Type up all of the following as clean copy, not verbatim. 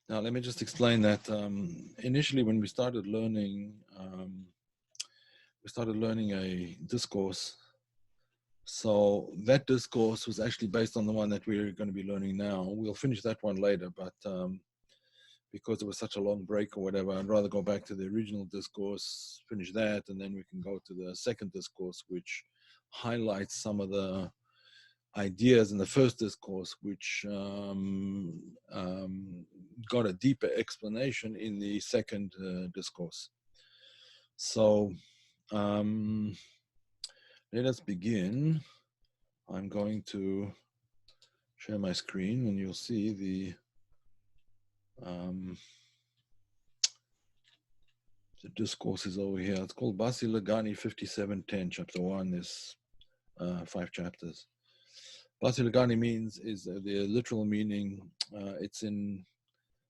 Now, let me just explain that initially when we started learning a discourse. So that discourse was actually based on the one that we're going to be learning now. We'll finish that one later, but because it was such a long break or whatever, I'd rather go back to the original discourse, finish that, and then we can go to the second discourse, which highlights some of the ideas in the first discourse, which got a deeper explanation in the second discourse. So let us begin. I'm going to share my screen and you'll see the discourse is over here. It's called Basi LeGani 5710, chapter 1. There's 5 chapters. Basi LeGani is the literal meaning. It's in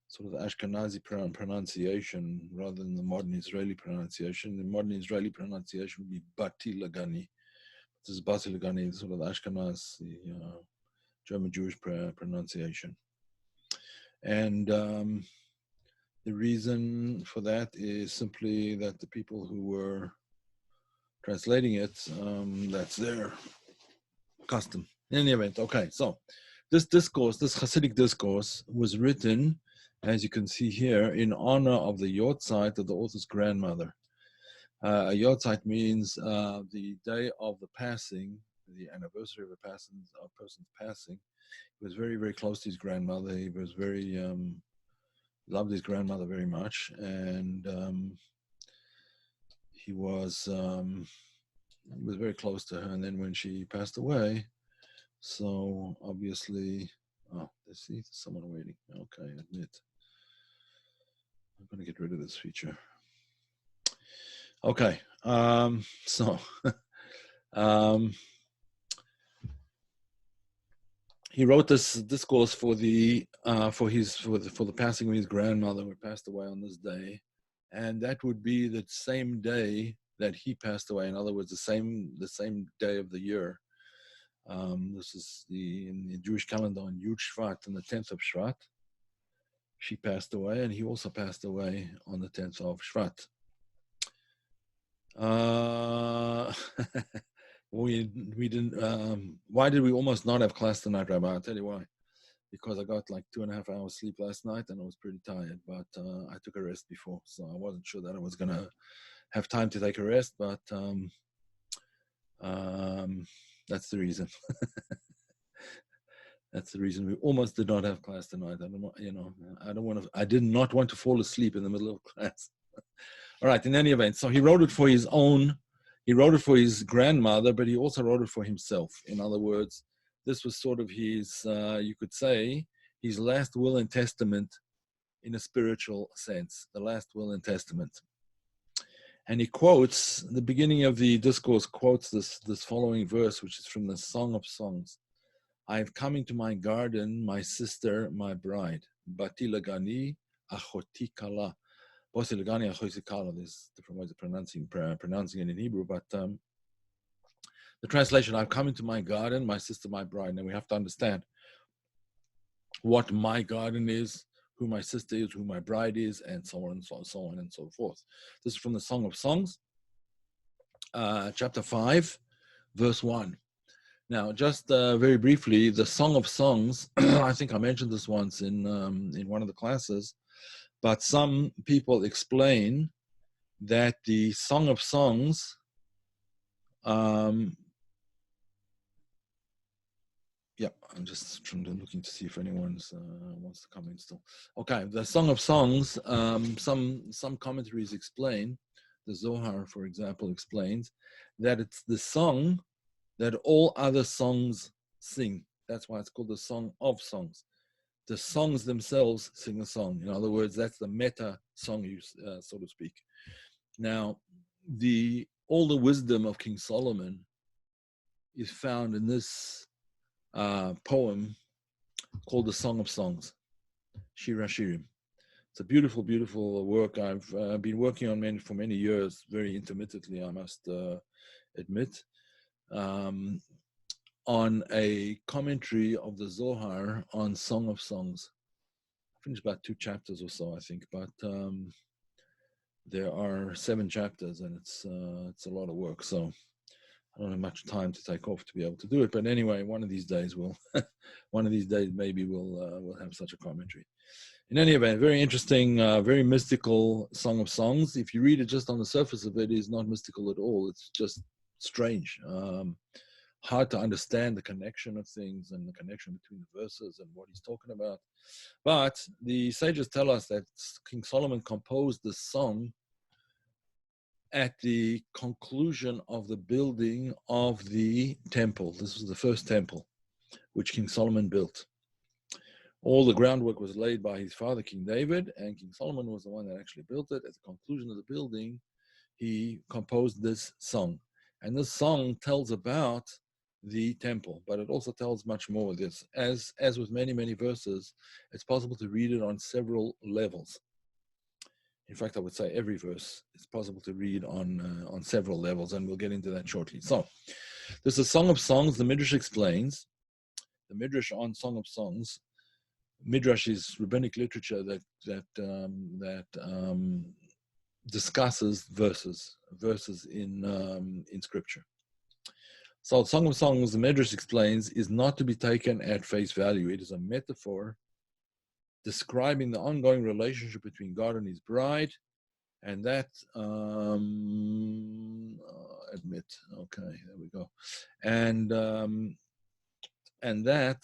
sort of Ashkenazi pronunciation rather than the modern Israeli pronunciation. The modern Israeli pronunciation would be Bati LeGani. This is Basi LeGani, sort of the Ashkenazi German Jewish pronunciation. And the reason for that is simply that the people who were translating it, that's their custom. In any event, okay, so this discourse, this Hasidic discourse, was written, as you can see here, in honor of the Yortzeit of the author's grandmother. A Yortzeit means the day of the passing, the anniversary of a person's passing. He was very, very close to his grandmother. He was very loved his grandmother very much, and he was very close to her. And then when she passed away, so obviously, let's see, someone waiting. Okay, admit. I'm going to get rid of this feature. Okay, so he wrote this discourse for the passing of his grandmother, who passed away on this day, and that would be the same day that he passed away. In other words, the same day of the year. This is in the Jewish calendar on Yud Shvat, on the 10th of Shvat. She passed away, and he also passed away on the 10th of Shvat. We didn't. Why did we almost not have class tonight, Rabbi? I'll tell you why. Because I got like 2.5 hours sleep last night, and I was pretty tired. But I took a rest before, so I wasn't sure that I was gonna have time to take a rest. But that's the reason. That's the reason we almost did not have class tonight. I did not want to fall asleep in the middle of class. All right. In any event, so he wrote it for his own. He wrote it for his grandmother, but he also wrote it for himself. In other words, this was sort of his, you could say, his last will and testament in a spiritual sense, the last will and testament. And he quotes, the beginning of the discourse quotes this following verse, which is from the Song of Songs. I have come into my garden, my sister, my bride. Bati LeGani, achoti kala. Basi LeGani, achoti kala. There's different ways of pronouncing it in Hebrew, but the translation, I've come into my garden, my sister, my bride. Now we have to understand what my garden is, who my sister is, who my bride is, and so on and so on and so forth. This is from the Song of Songs, chapter 5, verse 1. Now, just very briefly, the Song of Songs, I think I mentioned this once in one of the classes, but some people explain that the Song of Songs, I'm just looking to see if anyone wants to come in still. Okay, the Song of Songs, some commentaries explain, the Zohar, for example, explains that it's the song that all other songs sing. That's why it's called the Song of Songs. The songs themselves sing a song. In other words, that's the meta song, so to speak. Now, all the wisdom of King Solomon is found in this poem called the Song of Songs, Shir HaShirim. It's a beautiful, beautiful work. I've been working on for many years, very intermittently, I must admit. On a commentary of the Zohar on Song of Songs. finished about 2 chapters or so, I think, but there are 7 chapters, and it's a lot of work. So I don't have much time to take off to be able to do it. But anyway, one of these days maybe we'll have such a commentary. In any event, very interesting, very mystical Song of Songs. If you read it just on the surface of it, it's not mystical at all. It's just strange. Hard to understand the connection of things and the connection between the verses and what he's talking about. But the sages tell us that King Solomon composed this song at the conclusion of the building of the temple. This was the first temple which King Solomon built. All the groundwork was laid by his father, King David, and King Solomon was the one that actually built it. At the conclusion of the building, he composed this song. And this song tells about the temple, but it also tells much more of this. As with many, many verses, it's possible to read it on several levels. In fact, I would say every verse is possible to read on several levels, and we'll get into that shortly. So, there's a Song of Songs. The Midrash explains. The Midrash on Song of Songs. Midrash is rabbinic literature that discusses verses in Scripture. So, Song of Songs, the Midrash explains, is not to be taken at face value. It is a metaphor describing the ongoing relationship between God and his bride, and that admit. Okay, there we go, and that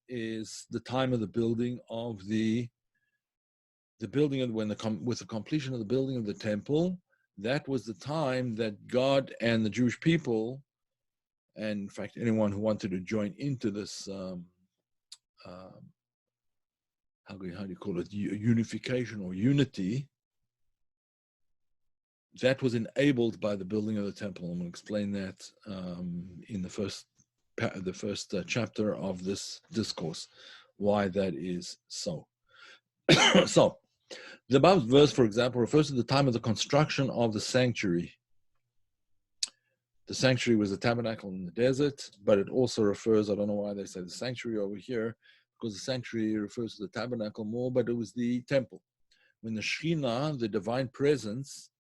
is the time of the building of the building of with the completion of the building of the temple. That was the time that God and the Jewish people, and in fact anyone who wanted to join into this how do you call it, unification or unity, that was enabled by the building of the temple. I'm going to explain that in the first chapter of this discourse, why that is so. So, the above verse, for example, refers to the time of the construction of the sanctuary. The sanctuary was a tabernacle in the desert, but it also refers, I don't know why they say the sanctuary over here, because the sanctuary refers to the tabernacle more, but it was the temple. When the Shekhinah, the divine presence,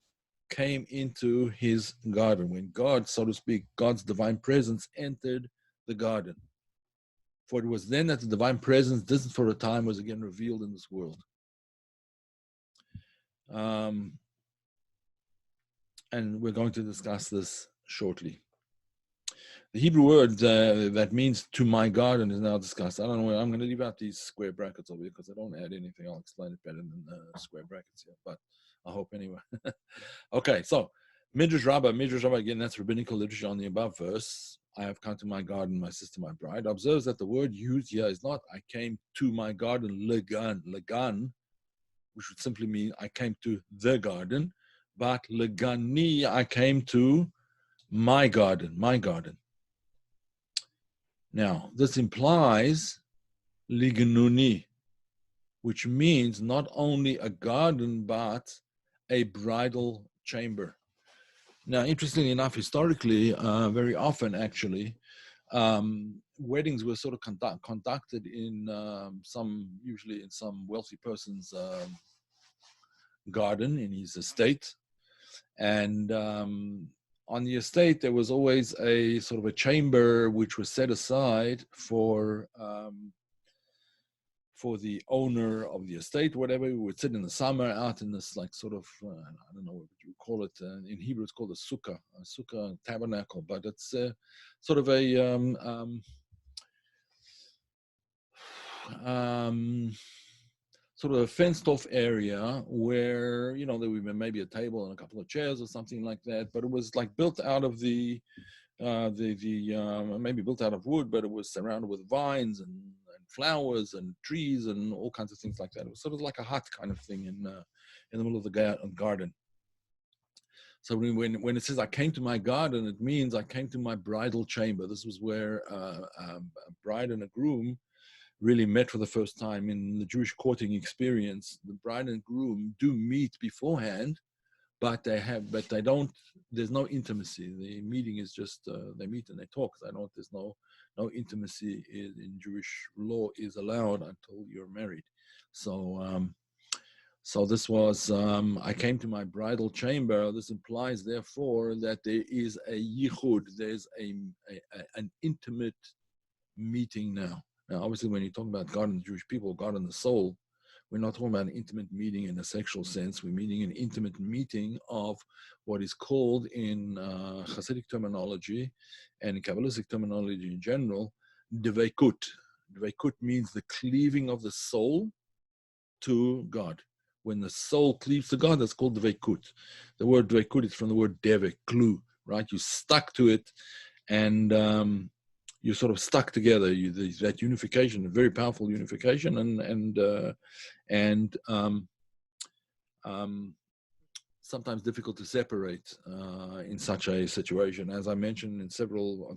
came into his garden, when God, so to speak, God's divine presence entered the garden. For it was then that the divine presence, distant for a time, was again revealed in this world. And we're going to discuss this shortly. The Hebrew word that means to my garden is now discussed. I don't know, I'm going to leave out these square brackets over here because I don't add anything. I'll explain it better than square brackets here, but I hope anyway. Okay, so Midrash Rabbah, again, that's rabbinical literature on the above verse. I have come to my garden, my sister, my bride. Observes that the word used here is not I came to my garden, legan, which would simply mean I came to the garden, but legani, I came to my garden. Now, this implies lignuni, which means not only a garden, but a bridal chamber. Now, interestingly enough, historically, very often actually, weddings were sort of conducted in usually in some wealthy person's garden, in his estate. And on the estate, there was always a sort of a chamber which was set aside for the owner of the estate, whatever. We would sit in the summer out in this like sort of, I don't know what you call it. In Hebrew, it's called a sukkah tabernacle, but it's sort of a sort of a fenced-off area where, you know, there would be maybe a table and a couple of chairs or something like that, but it was like built out of maybe built out of wood, but it was surrounded with vines and flowers and trees and all kinds of things like that. It was sort of like a hut kind of thing in the middle of the garden. So when it says I came to my garden, it means I came to my bridal chamber. This was where a bride and a groom really met for the first time. In the Jewish courting experience, the bride and groom do meet beforehand, but there's no intimacy. The meeting is just, they meet and they talk. There's no intimacy in Jewish law is allowed until you're married. So this was, I came to my bridal chamber. This implies, therefore, that there is a yichud, there's an intimate meeting now. Now, obviously, when you talk about God and the Jewish people, God and the soul, we're not talking about an intimate meeting in a sexual sense. We're meaning an intimate meeting of what is called in Hasidic terminology and in Kabbalistic terminology in general, dveikut. Dveikut means the cleaving of the soul to God. When the soul cleaves to God, that's called dveikut. The word dveikut is from the word devek, glue, right? You stuck to it, and you're sort of stuck together. That unification, a very powerful unification, and sometimes difficult to separate in such a situation. As I mentioned on several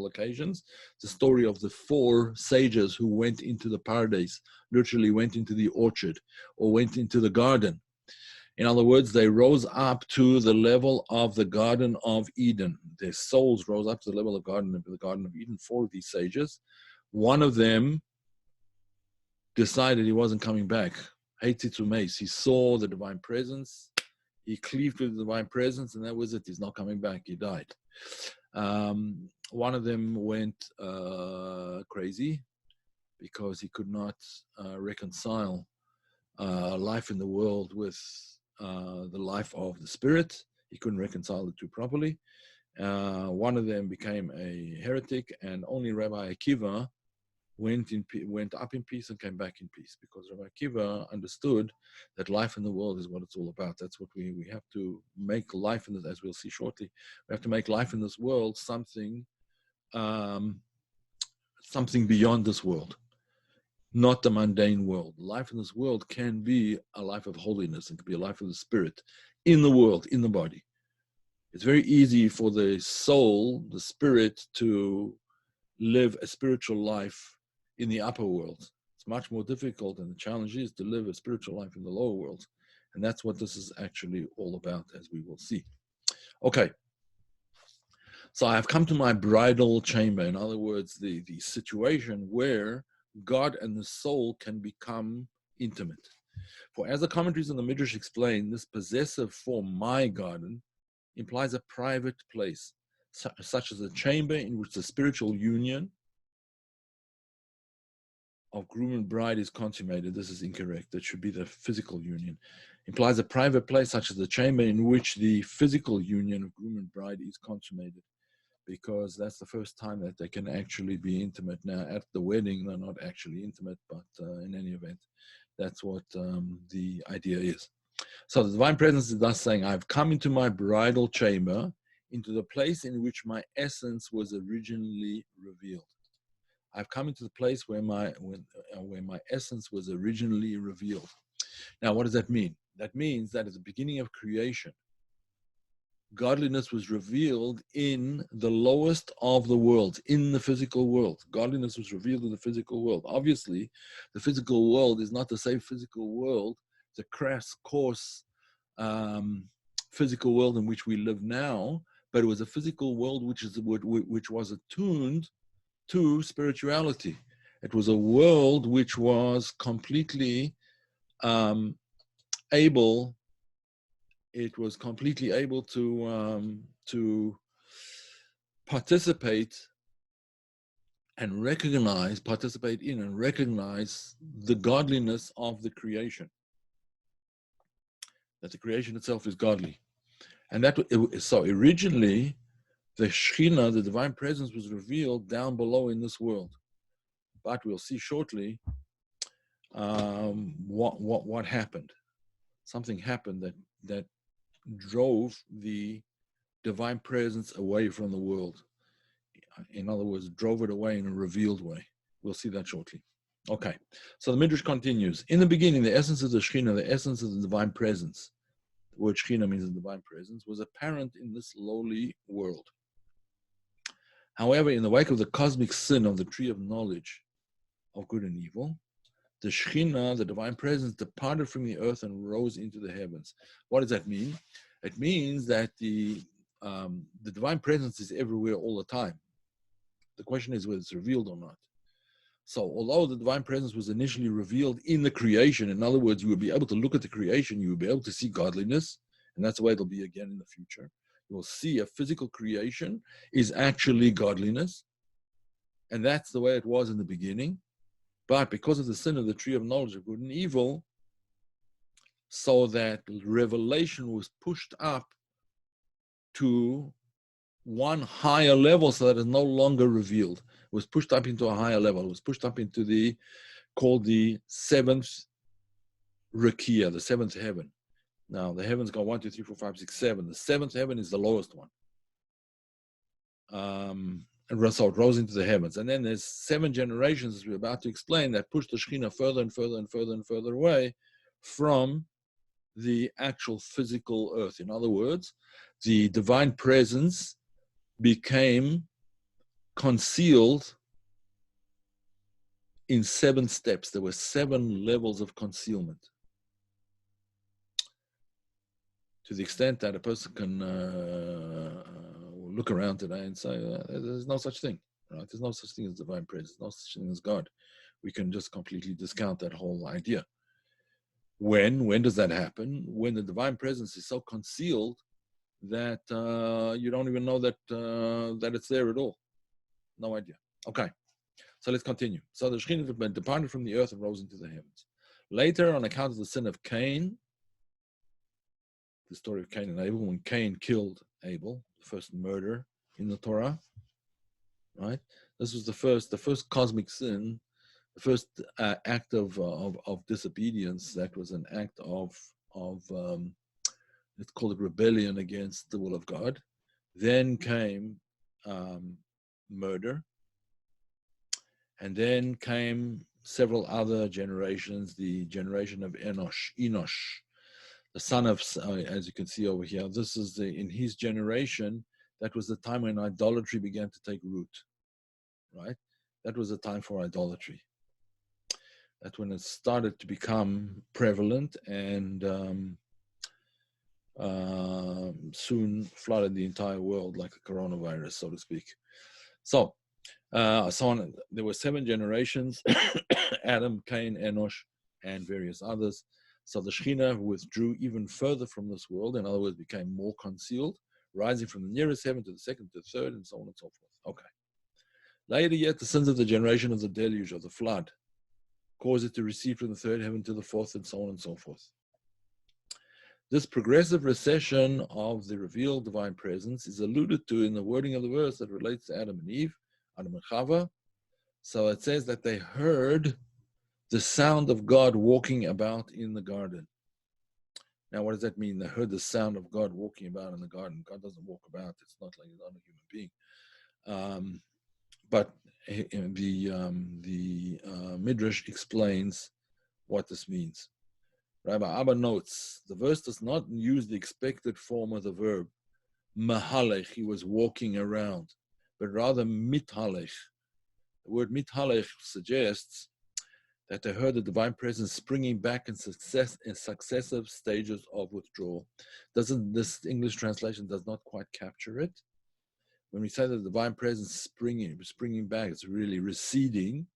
occasions, the story of the 4 sages who went into the paradise, literally went into the orchard or went into the garden. In other words, they rose up to the level of the Garden of Eden. Their souls rose up to the level of the Garden of Eden. 4 of these sages. One of them decided he wasn't coming back. He saw the divine presence. He cleaved to the divine presence, and that was it. He's not coming back. He died. One of them went crazy because he could not reconcile life in the world with the life of the spirit. He couldn't reconcile the two properly. One of them became a heretic, and only Rabbi Akiva went up in peace and came back in peace, because Rabbi Akiva understood that life in the world is what it's all about. That's what we have to make life in this, as we'll see shortly. We have to make life in this world something beyond this world, not the mundane world. Life in this world can be a life of holiness. It can be a life of the spirit in the world, in the body. It's very easy for the soul, the spirit, to live a spiritual life in the upper world. It's much more difficult, and the challenge is to live a spiritual life in the lower world. And that's what this is actually all about, as we will see. Okay. So I have come to my bridal chamber. In other words, the situation where God and the soul can become intimate. For as the commentaries on the Midrash explain, this possessive form, my garden, implies a private place, such as a chamber in which the spiritual union of groom and bride is consummated. This is incorrect. That should be the physical union. Implies a private place, such as the chamber in which the physical union of groom and bride is consummated, because that's the first time that they can actually be intimate. Now, at the wedding, they're not actually intimate, but in any event, that's what the idea is. So the divine presence is thus saying, I've come into my bridal chamber, into the place in which my essence was originally revealed. I've come into the place where my essence was originally revealed. Now, what does that mean? That means that at the beginning of creation, godliness was revealed in the lowest of the worlds, in the physical world. Godliness was revealed in the physical world. Obviously, the physical world is not the same physical world, the crass, coarse physical world in which we live now, but it was a physical world which was attuned to spirituality. It was a world which was completely able to participate in and recognize the godliness of the creation. That the creation itself is godly. And so originally, the Shekhinah, the divine presence, was revealed down below in this world. But we'll see shortly what happened. Something happened that drove the divine presence away from the world. In other words, drove it away in a revealed way. We'll see that shortly. Okay, so the Midrash continues. In the beginning, the essence of the Shekhinah, the essence of the divine presence, the word Shekhinah means the divine presence, was apparent in this lowly world. However, in the wake of the cosmic sin of the tree of knowledge of good and evil, the Shekhinah, the divine presence, departed from the earth and rose into the heavens. What does that mean? It means that the divine presence is everywhere all the time. The question is whether it's revealed or not. So although the divine presence was initially revealed in the creation, in other words, you would be able to look at the creation, you would be able to see godliness, and that's the way it'll be again in the future. You will see a physical creation is actually godliness, and that's the way it was in the beginning. But because of the sin of the tree of knowledge of good and evil, so that revelation was pushed up to one higher level, so that it's no longer revealed. It was pushed up into a higher level. It was pushed up into called the seventh Rakia, the seventh heaven. Now, the heavens go 1, 2, 3, 4, 5, 6, 7. The seventh heaven is the lowest one. And so it rose into the heavens. And then there's 7 generations, as we're about to explain, that push the Shekhinah further and further and further and further away from the actual physical earth. In other words, the divine presence became concealed in 7 steps. There were 7 levels of concealment. To the extent that a person can look around today and say, there's no such thing, right? There's no such thing as divine presence, no such thing as God. We can just completely discount that whole idea. When does that happen? When the divine presence is so concealed that you don't even know that it's there at all. No idea. Okay, so let's continue. So the Shekhinah departed from the earth and rose into the heavens. Later, on account of the sin of Cain, the story of Cain and Abel, when Cain killed Abel, the first murder in the Torah, right? This was the first cosmic sin, the first act of disobedience. That was an act of let's call it rebellion against the will of God. Then came murder, and then came several other generations. The generation of Enosh, the son of, as you can see over here, this is in his generation, that was the time when idolatry began to take root, right? That was the time for idolatry. That's when it started to become prevalent and soon flooded the entire world like a coronavirus, so to speak. So on. There were 7 generations, Adam, Cain, Enosh, and various others. So the Shekhinah withdrew even further from this world, in other words, became more concealed, rising from the nearest heaven to the second, to the third, and so on and so forth. Okay. Later yet, the sins of the generation of the deluge, of the flood, caused it to recede from the third heaven to the fourth, and so on and so forth. This progressive recession of the revealed divine presence is alluded to in the wording of the verse that relates to Adam and Eve, Adam and Chava. So it says that they heard the sound of God walking about in the garden. Now, what does that mean? They heard the sound of God walking about in the garden. God doesn't walk about. It's not like he's not a human being. But the Midrash explains what this means. Rabbi Abba notes, the verse does not use the expected form of the verb, mahalech, he was walking around, but rather mithalech. The word mithalech suggests that they heard the divine presence springing back in successive stages of withdrawal. This English translation does not quite capture it. When we say that the divine presence springing back, it's really receding,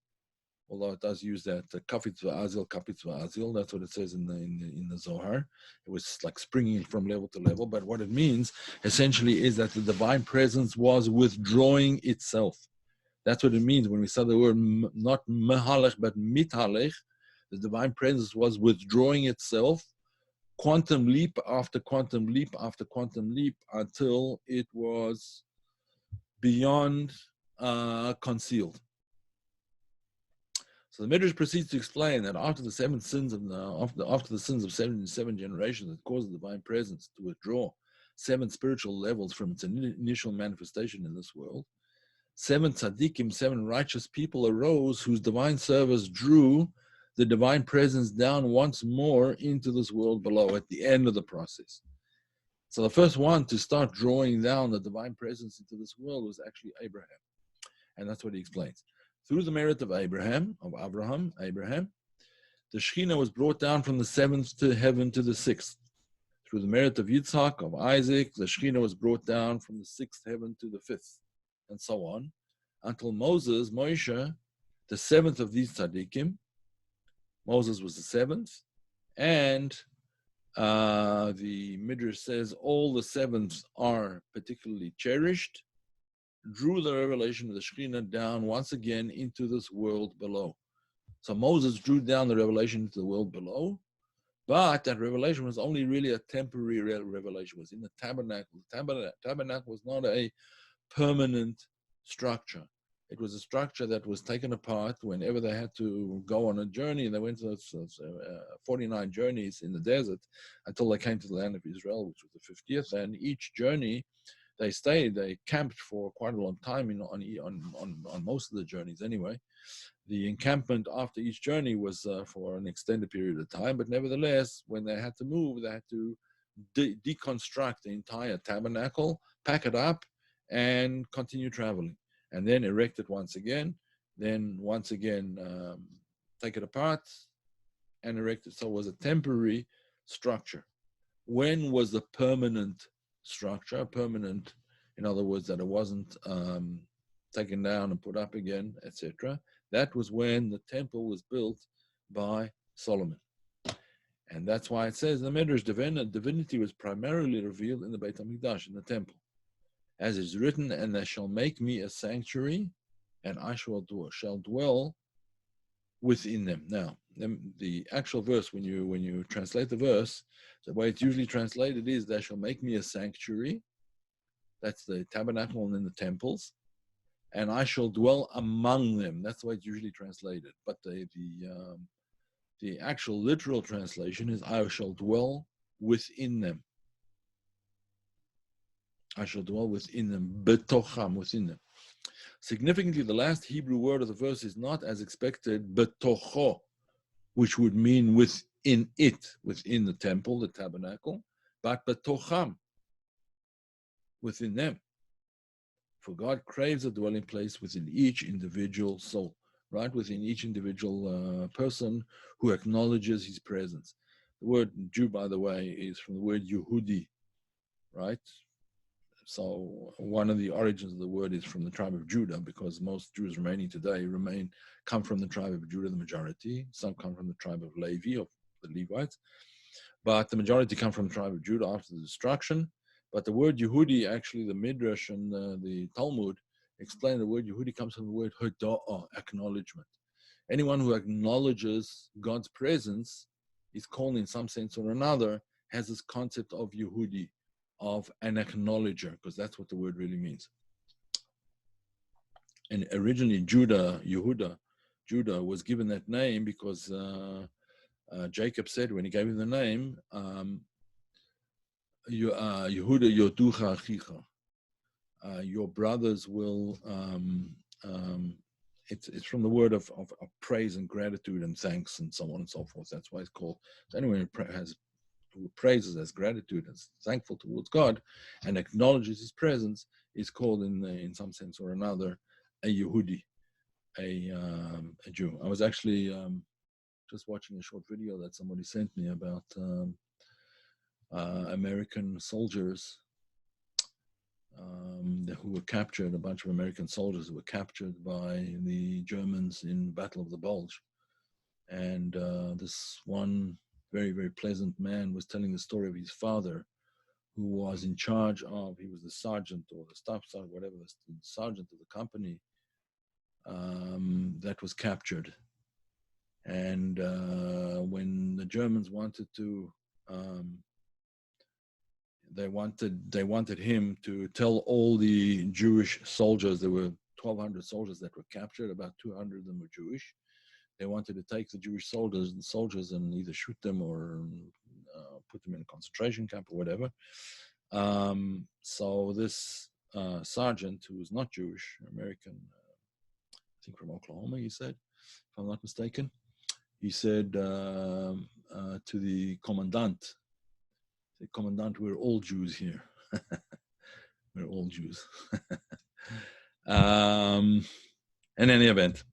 although it does use that kapitz v'azil, that's what it says in the Zohar. It was like springing from level to level, but what it means essentially is that the divine presence was withdrawing itself. That's what it means when we say the word not mehalech but mithalech. The divine presence was withdrawing itself, quantum leap after quantum leap after quantum leap, until it was beyond concealed. So the Midrash proceeds to explain that after the 7 sins after the sins of 7 generations that caused the divine presence to withdraw 7 spiritual levels from its initial manifestation in this world, 7 tzaddikim, 7 righteous people arose whose divine service drew the divine presence down once more into this world below at the end of the process. So the first one to start drawing down the divine presence into this world was actually Abraham. And that's what he explains. Through the merit of Abraham, the Shekhinah was brought down from the 7th heaven to the 6th. Through the merit of Yitzhak, of Isaac, the Shekhinah was brought down from the 6th heaven to the 5th, and so on, until Moshe, the seventh of these tzaddikim. Moses was the seventh, and the Midrash says all the sevenths are particularly cherished, drew the revelation of the Shekhinah down once again into this world below. So Moses drew down the revelation into the world below, but that revelation was only really a temporary revelation. It was in the tabernacle. The tabernacle was not a permanent structure. It was a structure that was taken apart whenever they had to go on a journey. They went to 49 journeys in the desert until they came to the land of Israel, which was the 50th. And each journey, they camped for quite a long time on most of the journeys anyway. The encampment after each journey was for an extended period of time, but nevertheless, when they had to move, they had to deconstruct the entire tabernacle, pack it up, and continue traveling, and then erect it once again, then once again take it apart and erect it. So it was a temporary structure. When was the permanent structure? Permanent, in other words, that it wasn't taken down and put up again, etc. That was when the temple was built by Solomon. And that's why it says in the Midrash, divinity was primarily revealed in the Beit HaMikdash, in the temple. As is written, and they shall make me a sanctuary, and I shall dwell within them. Now, the actual verse, when you translate the verse, the way it's usually translated is, they shall make me a sanctuary. That's the tabernacle and then the temples. And I shall dwell among them. That's the way it's usually translated. But the actual literal translation is, I shall dwell within them. I shall dwell within them, betocham, within them. Significantly, the last Hebrew word of the verse is not, as expected, betocho, which would mean within it, within the temple, the tabernacle, but betocham, within them. For God craves a dwelling place within each individual soul, right? Within each individual person who acknowledges his presence. The word Jew, by the way, is from the word Yehudi, right? So one of the origins of the word is from the tribe of Judah, because most Jews remaining today come from the tribe of Judah, the majority. Some come from the tribe of Levi, of the Levites. But the majority come from the tribe of Judah after the destruction. But the word Yehudi, actually the Midrash and the Talmud explain the word Yehudi comes from the word hoda'ah, acknowledgement. Anyone who acknowledges God's presence is called, in some sense or another, has this concept of Yehudi, of an acknowledger, because that's what the word really means. And originally Judah was given that name because Jacob said, when he gave him the name, Yehuda yoducha achicha, your brothers will, it's from the word of praise and gratitude and thanks and so on and so forth. That's why it's called. So anyone who praises, as gratitude, as thankful towards God, and acknowledges His presence, is called in some sense or another a Yehudi, a Jew. I was actually just watching a short video that somebody sent me about American soldiers who were captured, a bunch of American soldiers who were captured by the Germans in Battle of the Bulge. And this one very, very pleasant man was telling the story of his father, who was in charge of, he was the sergeant or the staff sergeant, whatever, the sergeant of the company that was captured. And when the Germans wanted to, they wanted him to tell all the Jewish soldiers, there were 1,200 soldiers that were captured, about 200 of them were Jewish. They wanted to take the Jewish soldiers and either shoot them or put them in a concentration camp or whatever. So this sergeant, who was not Jewish, American, I think from Oklahoma, he said, if I'm not mistaken, he said to the commandant, Commandant, we're all Jews here. We're all Jews. In any event.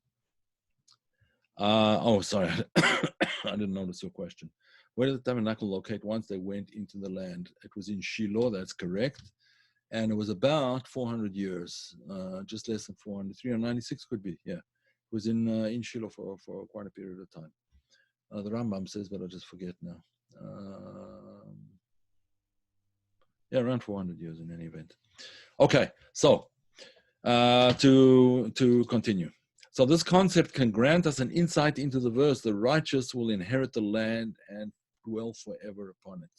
Sorry. I didn't notice your question. Where did the tabernacle locate once they went into the land? It was in Shiloh, that's correct. And it was about 400 years, just less than 400, 396 could be, yeah. was in Shiloh for quite a period of time. The Rambam says, but I just forget now. Yeah, around 400 years in any event. Okay, so to continue. So this concept can grant us an insight into the verse, the righteous will inherit the land and dwell forever upon it.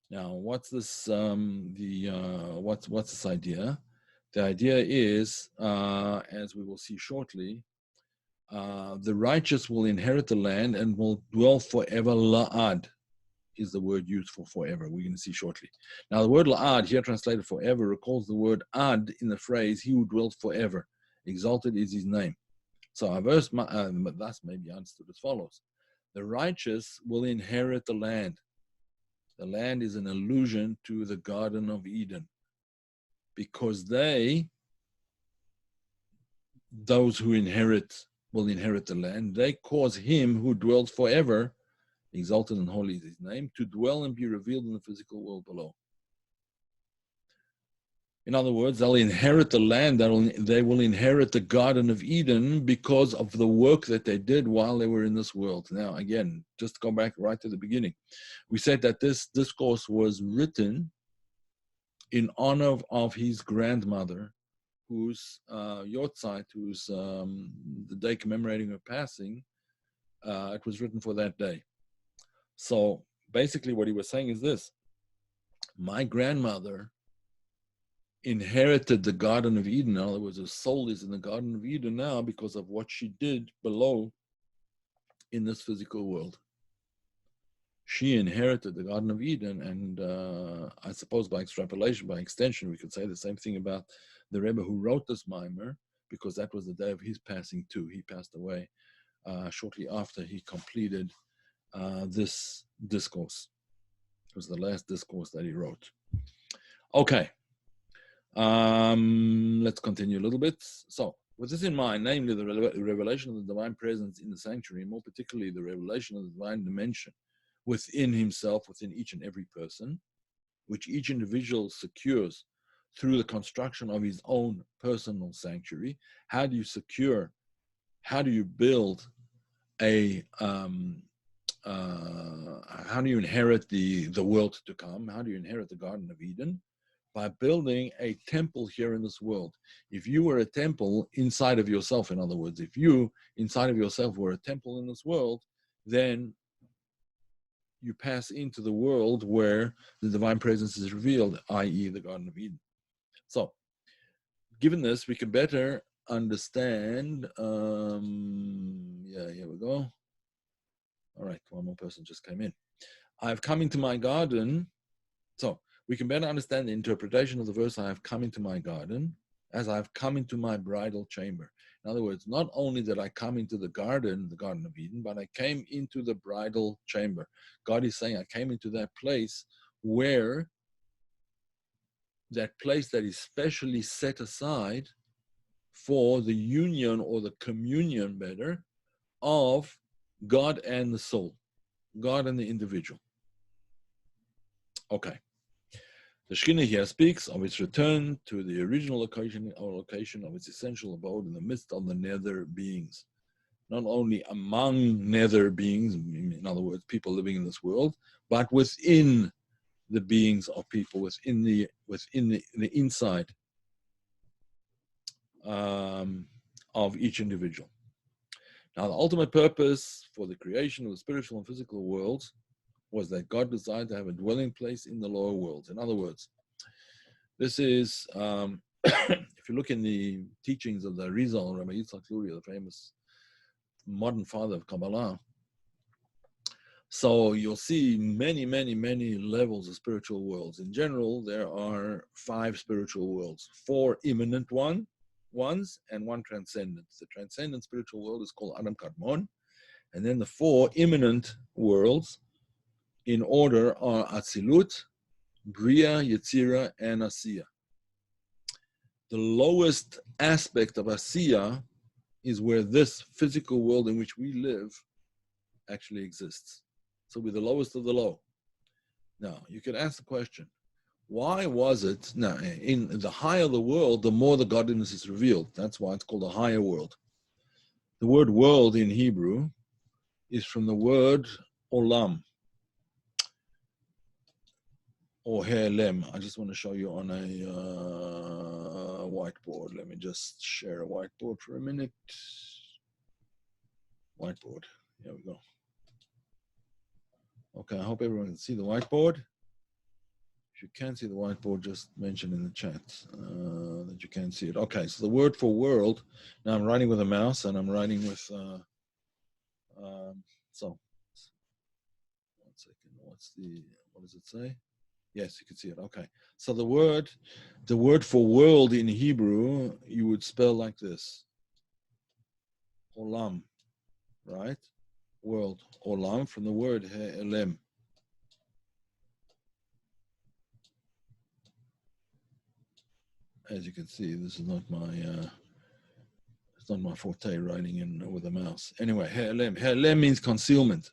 Now, what's this? What's this idea? The idea is, as we will see shortly, the righteous will inherit the land and will dwell forever. La'ad is the word used for forever. We're going to see shortly. Now, the word la'ad, here translated forever, recalls the word ad in the phrase, he who dwells forever. Exalted is his name. So our verse thus may be understood as follows. The righteous will inherit the land. The land is an allusion to the Garden of Eden, because those who will inherit the land, they cause him who dwells forever, exalted and holy is his name, to dwell and be revealed in the physical world below. In other words, they'll inherit the land, they will inherit the Garden of Eden because of the work that they did while they were in this world. Now, again, just to go back right to the beginning, we said that this discourse was written in honor of his grandmother, whose Yortzeit, who's the day commemorating her passing, it was written for that day. So basically what he was saying is this: my grandmother inherited the Garden of Eden. In other words, her soul is in the Garden of Eden now because of what she did below in this physical world. She inherited the Garden of Eden, and I suppose by extrapolation, by extension, we could say the same thing about the Rebbe who wrote this mimer, because that was the day of his passing too. He passed away shortly after he completed this discourse. It was the last discourse that he wrote. Okay. Let's continue a little bit. So, with this in mind, namely the revelation of the divine presence in the sanctuary, more particularly the revelation of the divine dimension within himself, within each and every person, which each individual secures through the construction of his own personal sanctuary. How do you build how do you inherit the world to come? How do you inherit the Garden of Eden? By building a temple here in this world. If you were a temple inside of yourself, in other words, if you inside of yourself were a temple in this world, then you pass into the world where the divine presence is revealed, i.e. the Garden of Eden. So, given this, we can better understand, here we go. All right, one more person just came in. I've come into my garden. So, we can better understand the interpretation of the verse, I have come into my garden, as I have come into my bridal chamber. In other words, not only did I come into the Garden of Eden, but I came into the bridal chamber. God is saying I came into that place that is specially set aside for the union, or the communion better, of God and the soul, God and the individual. Okay. The Shekhinah here speaks of its return to the original location of its essential abode in the midst of the nether beings. Not only among nether beings, in other words, people living in this world, but within the beings of people, within the inside of each individual. Now, the ultimate purpose for the creation of the spiritual and physical worlds was that God desired to have a dwelling place in the lower worlds. In other words, this is, if you look in the teachings of the Rizal, Rebbe Rayatz, the famous modern father of Kabbalah, so you'll see many, many, many levels of spiritual worlds. In general, there are 5 spiritual worlds, 4 immanent ones, and 1 transcendent. The transcendent spiritual world is called Adam Kadmon, and then the 4 immanent worlds in order are Atzilut, Bria, Yetzira, and Asiya. The lowest aspect of Asiya is where this physical world in which we live actually exists. So we're the lowest of the low. Now, you could ask the question, Why was it? Now, in the higher the world, the more the godliness is revealed. That's why it's called a higher world. The word world in Hebrew is from the word olam or he'elem. I just want to show you on a whiteboard. Let me just share a whiteboard for a minute. Whiteboard. Here we go. Okay, I hope everyone can see the whiteboard. If you can't see the whiteboard, just mention in the chat that you can't see it. Okay, so the word for world, now I'm writing with a mouse and I'm writing with, so, 1 second, what does it say? Yes, you can see it, okay. So the word for world in Hebrew, you would spell like this, olam, right? World, olam, from the word he'elem. As you can see, this is not my, it's not my forte writing in with a mouse. Anyway, he'elem. He'elem means concealment.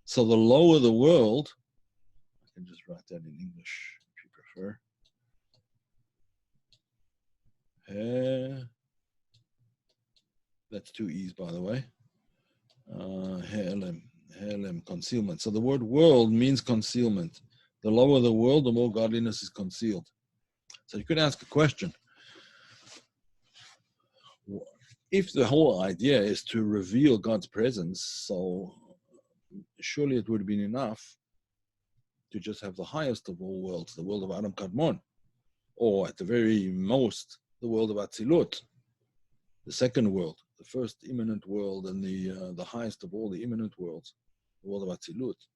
So the lower the world, I can just write that in English if you prefer. That's 2 E's, by the way. He'elem, concealment. So the word world means concealment. The lower the world, the more godliness is concealed. So you could ask a question. If the whole idea is to reveal God's presence, so surely it would have been enough to just have the highest of all worlds, the world of Adam Kadmon, or at the very most, the world of Atzilut, the second world, the first immanent world and the highest of all the immanent worlds, the world of Atzilut.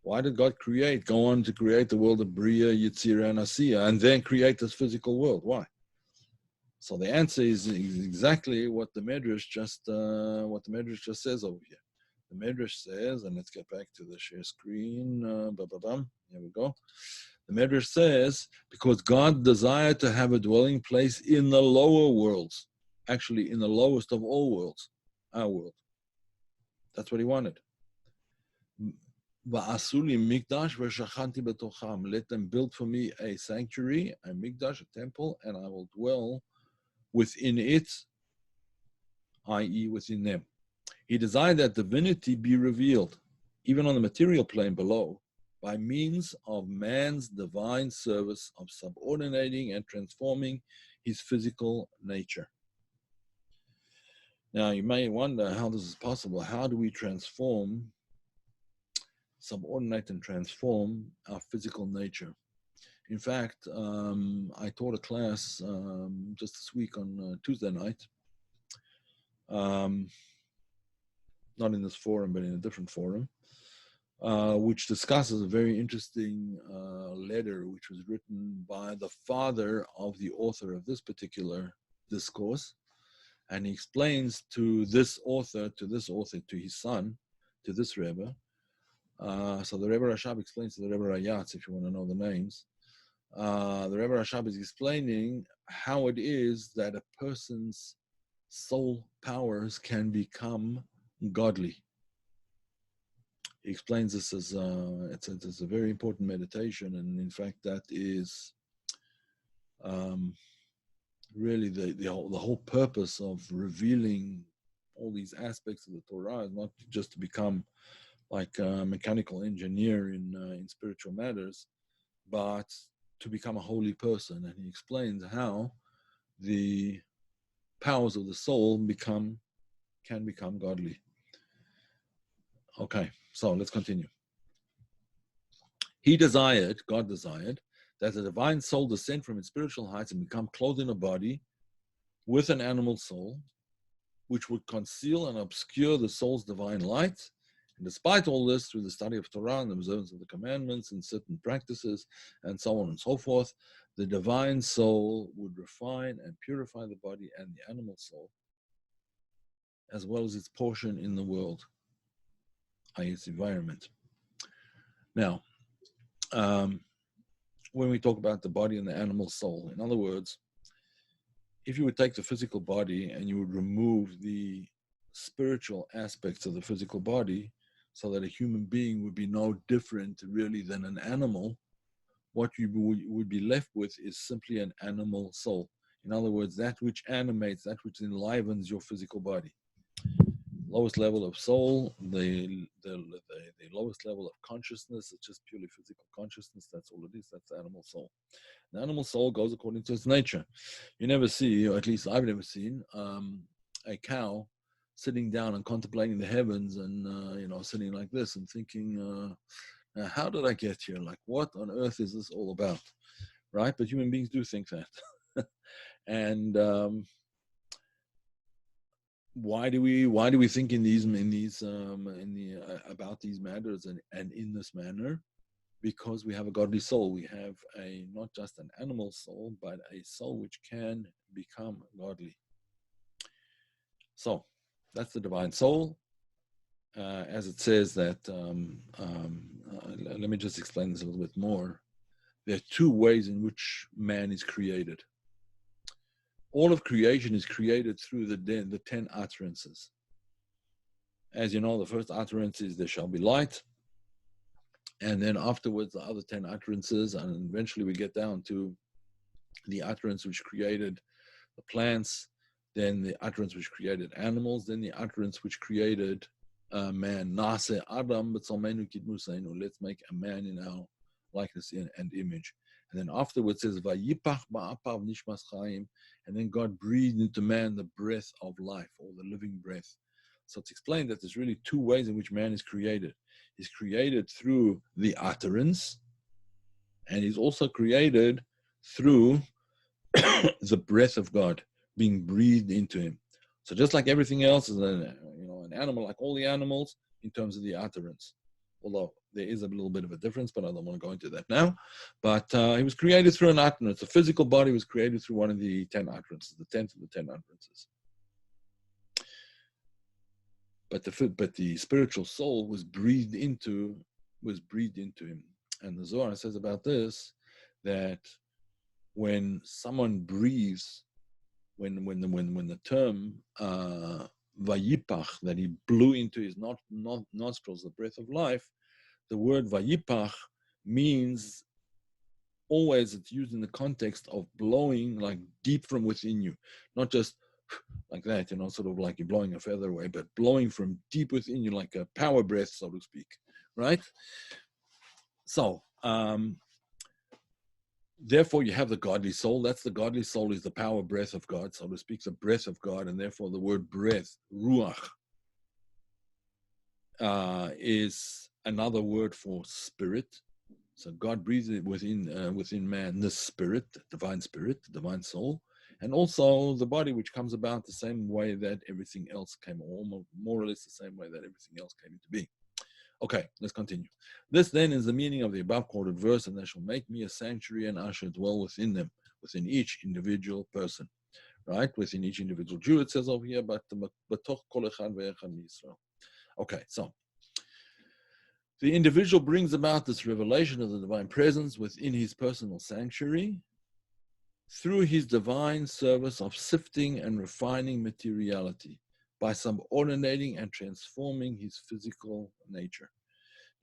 Why did God go on to create the world of Bria, Yetzirah, and Asiya, and then create this physical world? Why? So the answer is exactly what the Medrash just says over here. The Medrash says, and let's get back to the share screen. Here we go. The Medrash says, because God desired to have a dwelling place in the lower worlds, actually in the lowest of all worlds, our world. That's what he wanted. Let them build for me a sanctuary, a mikdash, a temple, and I will dwell within it, i.e. within them. He desired that divinity be revealed, even on the material plane below, by means of man's divine service of subordinating and transforming his physical nature. Now, you may wonder how this is possible. How do we subordinate and transform our physical nature? In fact, I taught a class just this week on Tuesday night, not in this forum, but in a different forum, which discusses a very interesting letter which was written by the father of the author of this particular discourse. And he explains to this author, to his son, to this Rebbe. So the Rebbe Rashab explains to the Rebbe Rayatz, if you want to know the names. The Rebbe Rashab is explaining how it is that a person's soul powers can become godly. He explains this as it's a very important meditation, and in fact that is really the whole purpose of revealing all these aspects of the Torah is not just to become like a mechanical engineer in spiritual matters, but to become a holy person. And he explains how the powers of the soul can become godly. Okay, so let's continue. God desired, that the divine soul descend from its spiritual heights and become clothed in a body with an animal soul, which would conceal and obscure the soul's divine light. And despite all this, through the study of Torah and the observance of the commandments and certain practices and so on and so forth, the divine soul would refine and purify the body and the animal soul, as well as its portion in the world, i.e. its environment. Now, when we talk about the body and the animal soul, in other words, if you would take the physical body and you would remove the spiritual aspects of the physical body, so that a human being would be no different really than an animal, what you would be left with is simply an animal soul. In other words, that which animates, that which enlivens your physical body. Lowest level of soul, the lowest level of consciousness, it's just purely physical consciousness. That's all it is. That's the animal soul. The animal soul goes according to its nature. You never see, or at least I've never seen, a cow sitting down and contemplating the heavens and sitting like this and thinking, how did I get here? Like, what on earth is this all about? Right? But human beings do think that. And why do we think about these matters and in this manner? Because we have a godly soul. We have not just an animal soul, but a soul which can become godly. So that's the divine soul. As it says that, let me just explain this a little bit more. There are two ways in which man is created. All of creation is created through the 10 utterances. As you know, the first utterance is there shall be light. And then afterwards, the other 10 utterances, and eventually we get down to the utterance which created the plants, then the utterance which created animals, then the utterance which created man. Nase Adam b'tzalmenu kidmusenu. Let's make a man in our likeness and image. And then afterwards it says, Vayipach ba'apav nishmas chaim. And then God breathed into man the breath of life, or the living breath. So it's explained that there's really two ways in which man is created. He's created through the utterance, and he's also created through the breath of God being breathed into him. So just like everything else is an animal, like all the animals, in terms of the utterance. Although there is a little bit of a difference, but I don't want to go into that now. But he was created through an utterance. The physical body was created through one of the 10 utterances, the 10th of the 10 utterances. But the spiritual soul was breathed into him. And the Zohar says about this that when someone breathes, when the term vayipach, that he blew into his nostrils the breath of life, the word vayipach means always it's used in the context of blowing like deep from within you, not just like that, sort of like you're blowing a feather away, but blowing from deep within you, like a power breath, so to speak, right? So, therefore you have the godly soul. That's the godly soul is the power breath of God, so to speak, the breath of God, and therefore the word breath, ruach, is another word for spirit. So God breathes within man the spirit, the divine soul, and also the body, which comes about the same way that everything else came, or more or less the same way that everything else came into being. Okay, let's continue. This then is the meaning of the above quoted verse, and they shall make me a sanctuary, and I shall dwell within them, within each individual person, right? Within each individual Jew, it says over here, but b'toch kol echad ve'echad miYisrael. Okay, so the individual brings about this revelation of the divine presence within his personal sanctuary through his divine service of sifting and refining materiality by subordinating and transforming his physical nature.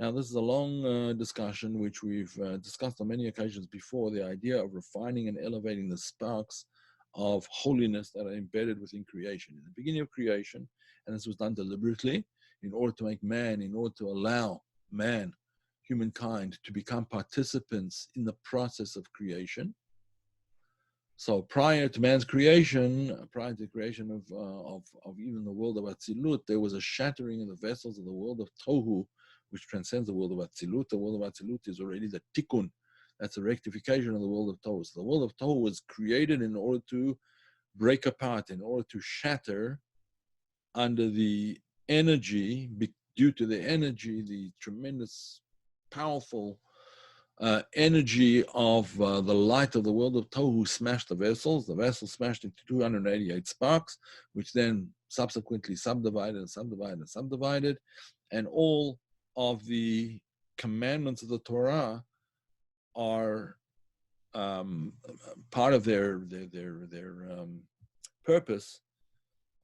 Now, this is a long discussion which we've discussed on many occasions before, the idea of refining and elevating the sparks of holiness that are embedded within creation. In the beginning of creation, and this was done deliberately in order to make man, in order to allow man, humankind, to become participants in the process of creation. So prior to man's creation, prior to the creation of even the world of Atzilut, there was a shattering of the vessels of the world of Tohu, which transcends the world of Atzilut. The world of Atzilut is already the tikkun. That's a rectification of the world of Tohu. So the world of Tohu was created in order to break apart, in order to shatter under the energy, due to the energy, the tremendous, powerful energy of the light of the world of Tohu smashed the vessels. The vessels smashed into 288 sparks, which then subsequently subdivided, and all of the commandments of the Torah are part of their purpose.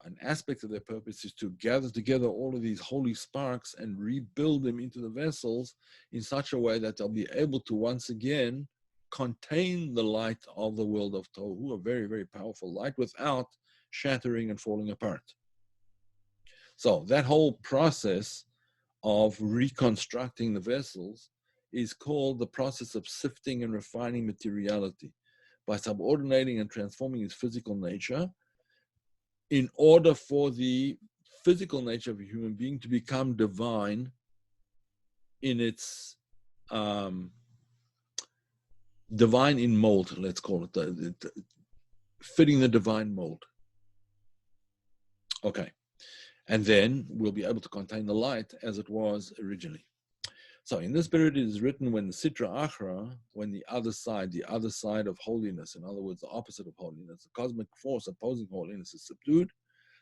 An aspect of their purpose is to gather together all of these holy sparks and rebuild them into the vessels in such a way that they'll be able to once again contain the light of the world of Tohu, a very, very powerful light, without shattering and falling apart. So that whole process of reconstructing the vessels is called the process of sifting and refining materiality by subordinating and transforming its physical nature in order for the physical nature of a human being to become divine in its divine in mold, let's call it, fitting the divine mold. Okay. And then we'll be able to contain the light as it was originally. So in this period, it is written when the Sitra Achra, when the other side of holiness, in other words, the opposite of holiness, the cosmic force opposing holiness is subdued,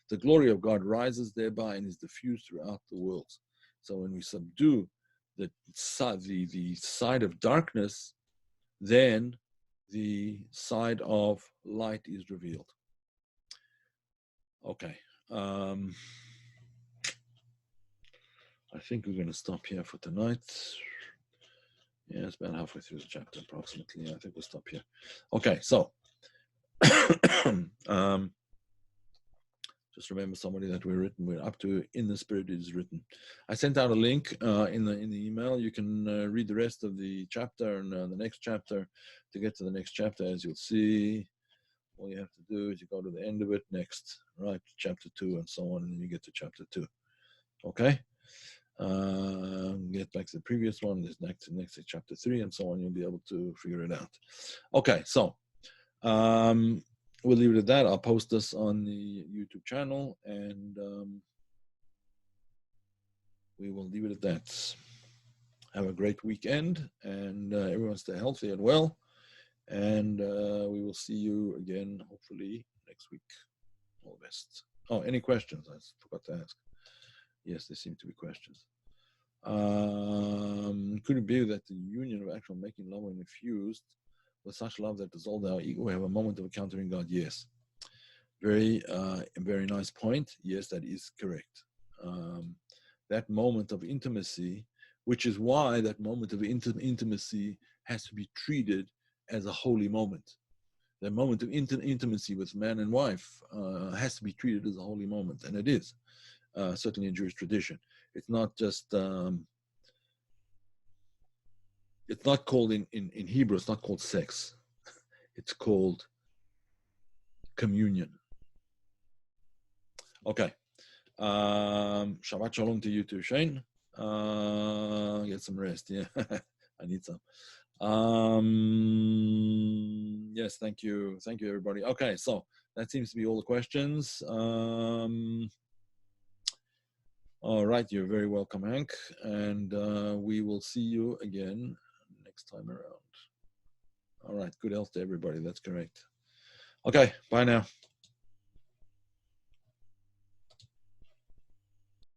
the glory of God rises thereby and is diffused throughout the world. So when we subdue the side of darkness, then the side of light is revealed. Okay. I think we're going to stop here for tonight. Yeah, it's about halfway through the chapter, approximately. Yeah, I think we'll stop here. Okay, so just remember somebody that we're up to in the spirit it is written. I sent out a link in the email. You can read the rest of the chapter and the next chapter. To get to the next chapter, as you'll see, all you have to do is you go to the end of it, next, right, chapter 2 and so on, and then you get to chapter 2. Okay? Get back to the previous one, this next chapter 3 and so on, you'll be able to figure it out. Okay, so we'll leave it at that. I'll post this on the YouTube channel and we will leave it at that. Have a great weekend and everyone stay healthy and well, and we will see you again hopefully next week. All the best. Oh, any questions? I forgot to ask. Yes, there seem to be questions. Could it be that the union of actual making love when infused with such love that dissolves our ego, we have a moment of encountering God? Yes. Very nice point. Yes, that is correct. That moment of intimacy, which is why that moment of intimacy has to be treated as a holy moment. The moment of intimacy with man and wife has to be treated as a holy moment, and it is. Certainly in Jewish tradition. It's not just, it's not called in Hebrew, it's not called sex. It's called communion. Okay. Shabbat Shalom to you too, Shane. Get some rest, yeah. I need some. Yes, thank you. Thank you, everybody. Okay, so that seems to be all the questions. All right, you're very welcome, Hank, and we will see you again next time around. All right, good health to everybody. That's correct. Okay, bye now.